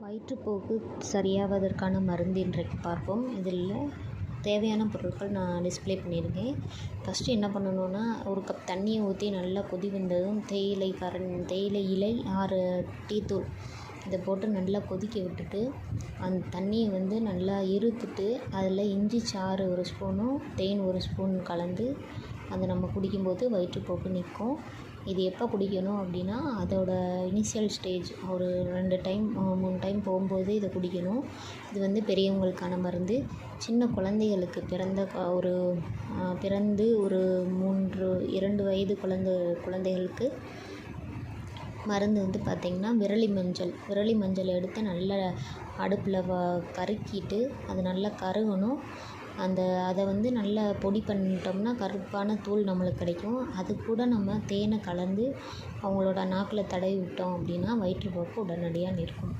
வயிற்றுப்போக்கு சரியாவதற்கான மருந்து இன்றைக்கு பார்ப்போம். இதில் தேவையான பொருட்கள் நான் டிஸ்ப்ளே பண்ணியிருக்கேன். ஃபஸ்ட்டு என்ன பண்ணணுன்னா, ஒரு கப் தண்ணியை ஊற்றி நல்லா கொதி வந்ததும் தேயிலை இலை 6 டீத்தூள் இதை போட்டு நல்லா கொதிக்க விட்டுட்டு, அந்த தண்ணியை வந்து நல்லா இருத்துட்டு, அதில் இஞ்சி சாறு 1 ஸ்பூனும் தேன் 1 ஸ்பூன் கலந்து அதை நம்ம குடிக்கும்போது வயிற்றுப்போக்கு நிற்கும். இது எப்போ குடிக்கணும் அப்படின்னா, அதோட இனிஷியல் ஸ்டேஜ் ஒரு 2 டைம் 3 டைம் போகும்போது இதை குடிக்கணும். இது வந்து பெரியவங்களுக்கான மருந்து. சின்ன குழந்தைகளுக்கு பிறந்து ஒரு 2 வயது குழந்தைகளுக்கு மருந்து வந்து பார்த்திங்கன்னா, விரலி மஞ்சள் எடுத்து நல்லா அடுப்பில் கருக்கிட்டு அது நல்லா கருகணும். அதை வந்து நல்லா பொடி பண்ணிட்டோம்னா கருப்பான தூள் நம்மளுக்கு கிடைக்கும். அது கூட நம்ம தேனை கலந்து அவங்களோட நாக்கில் தடவி விட்டோம் அப்படின்னா வயிற்றுப்போக்கு உடனடியாக நிற்கும்.